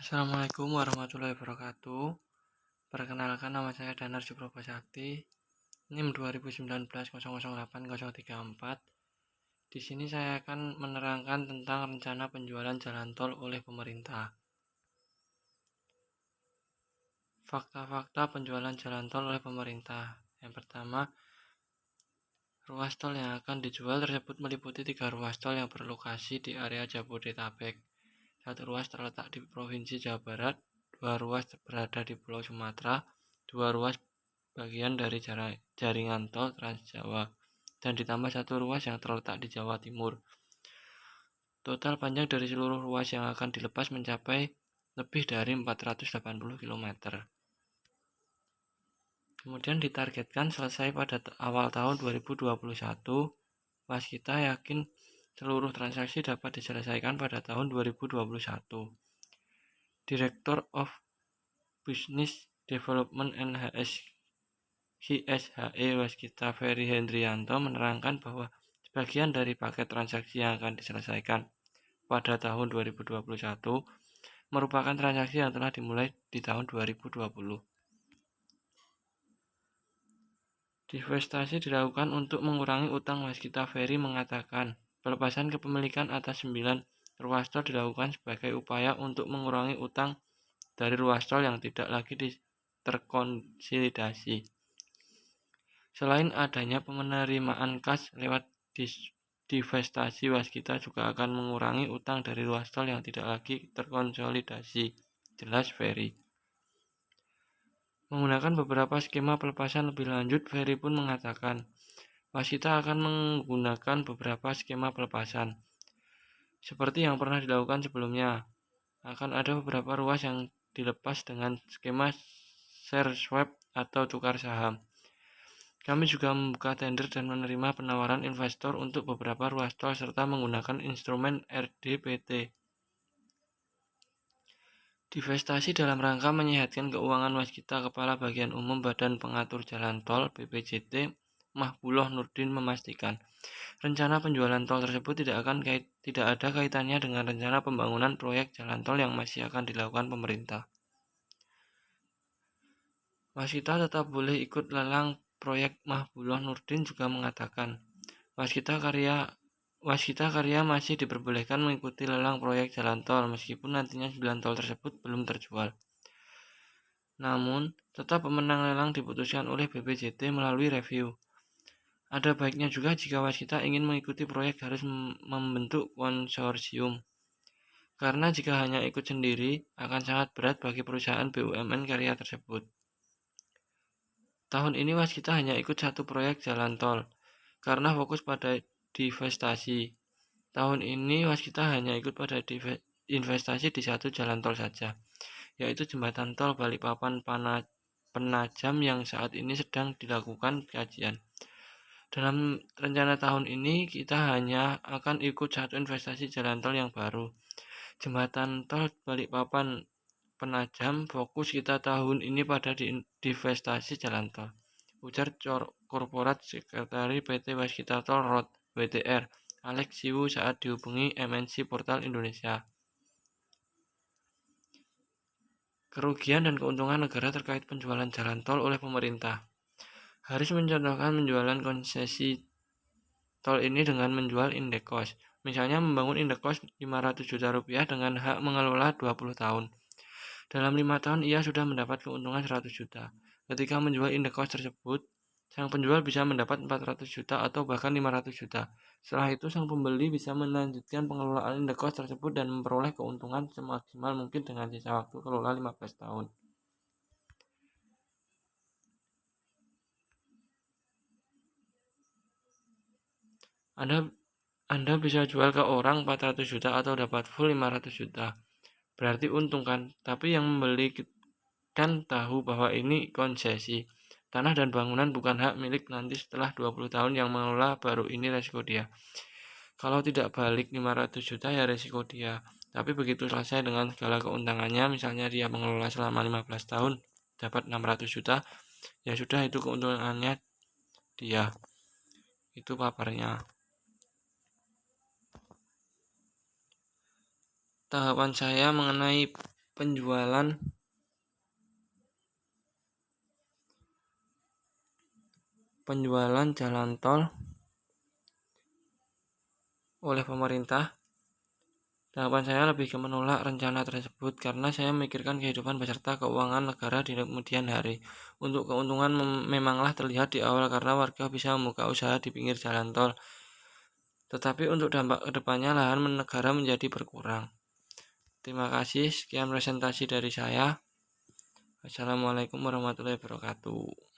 Assalamualaikum warahmatullahi wabarakatuh. Perkenalkan, nama saya Danar Suprobo Sakti, NIM 2019 008034. Di sini saya akan menerangkan tentang rencana penjualan jalan tol oleh pemerintah. Fakta-fakta penjualan jalan tol oleh pemerintah. Yang pertama, ruas tol yang akan dijual tersebut meliputi 3 ruas tol yang berlokasi di area Jabodetabek. 1 ruas terletak di Provinsi Jawa Barat, 2 ruas berada di Pulau Sumatera, 2 ruas bagian dari jaringan tol Trans Jawa, dan ditambah 1 ruas yang terletak di Jawa Timur. Total panjang dari seluruh ruas yang akan dilepas mencapai lebih dari 480 km. Kemudian ditargetkan selesai pada awal tahun 2021. Waskita yakin seluruh transaksi dapat diselesaikan pada tahun 2021. Director of Business Development HSHE Waskita Ferry Hendrianto menerangkan bahwa sebagian dari paket transaksi yang akan diselesaikan pada tahun 2021 merupakan transaksi yang telah dimulai di tahun 2020. Divestasi dilakukan untuk mengurangi utang. Waskita Ferry mengatakan, pelepasan kepemilikan atas 9 ruas tol dilakukan sebagai upaya untuk mengurangi utang dari ruas tol yang tidak lagi terkonsolidasi. Selain adanya penerimaan kas lewat divestasi, Waskita juga akan mengurangi utang dari ruas tol yang tidak lagi terkonsolidasi, jelas Ferry. Menggunakan beberapa skema pelepasan lebih lanjut, Ferry pun mengatakan, Waskita akan menggunakan beberapa skema pelepasan. Seperti yang pernah dilakukan sebelumnya, akan ada beberapa ruas yang dilepas dengan skema share swap atau tukar saham. Kami juga membuka tender dan menerima penawaran investor untuk beberapa ruas tol serta menggunakan instrumen RDPT. Divestasi dalam rangka menyehatkan keuangan Waskita. Kepala Bagian Umum Badan Pengatur Jalan Tol (BPJT) Mahbuloh Nurdin memastikan, rencana penjualan tol tersebut tidak ada kaitannya dengan rencana pembangunan proyek jalan tol yang masih akan dilakukan pemerintah. Waskita tetap boleh ikut lelang proyek. Mahbuloh Nurdin juga mengatakan, Waskita Karya masih diperbolehkan mengikuti lelang proyek jalan tol meskipun nantinya 9 tol tersebut belum terjual. Namun, tetap pemenang lelang diputuskan oleh BPJT melalui review. Ada baiknya juga jika Waskita ingin mengikuti proyek harus membentuk konsorsium. Karena jika hanya ikut sendiri, akan sangat berat bagi perusahaan BUMN karya tersebut. Tahun ini Waskita hanya ikut 1 proyek jalan tol, karena fokus pada divestasi. Tahun ini Waskita hanya ikut pada investasi di 1 jalan tol saja, yaitu jembatan tol Balikpapan Penajam yang saat ini sedang dilakukan kajian. Dalam rencana tahun ini kita hanya akan ikut 1 investasi jalan tol yang baru, jembatan tol Balikpapan Penajam. Fokus kita tahun ini pada divestasi jalan tol, ujar Korporat Sekretari PT Waskita Tol Road (WTR) Alex Siwu saat dihubungi MNC Portal Indonesia. Kerugian dan keuntungan negara terkait penjualan jalan tol oleh pemerintah. Haris mencontohkan penjualan konsesi tol ini dengan menjual indekos. Misalnya membangun indekos 500 juta rupiah dengan hak mengelola 20 tahun. Dalam 5 tahun ia sudah mendapat keuntungan 100 juta. Ketika menjual indekos tersebut, sang penjual bisa mendapat 400 juta atau bahkan 500 juta. Setelah itu sang pembeli bisa melanjutkan pengelolaan indekos tersebut dan memperoleh keuntungan semaksimal mungkin dengan sisa waktu kelola 15 tahun. Anda bisa jual ke orang 400 juta atau dapat full 500 juta. Berarti untung kan? Tapi yang membeli kan tahu bahwa ini konsesi. Tanah dan bangunan bukan hak milik nanti setelah 20 tahun yang mengelola, baru ini resiko dia. Kalau tidak balik 500 juta ya resiko dia. Tapi begitu selesai dengan segala keuntungannya, misalnya dia mengelola selama 15 tahun, dapat 600 juta, ya sudah itu keuntungannya dia. Itu paparnya. Tahapan saya mengenai penjualan jalan tol oleh pemerintah. Tanggapan saya lebih ke menolak rencana tersebut karena saya memikirkan kehidupan beserta keuangan negara di kemudian hari. Untuk keuntungan memanglah terlihat di awal karena warga bisa membuka usaha di pinggir jalan tol. Tetapi untuk dampak kedepannya lahan negara menjadi berkurang. Terima kasih, sekian presentasi dari saya. Wassalamualaikum warahmatullahi wabarakatuh.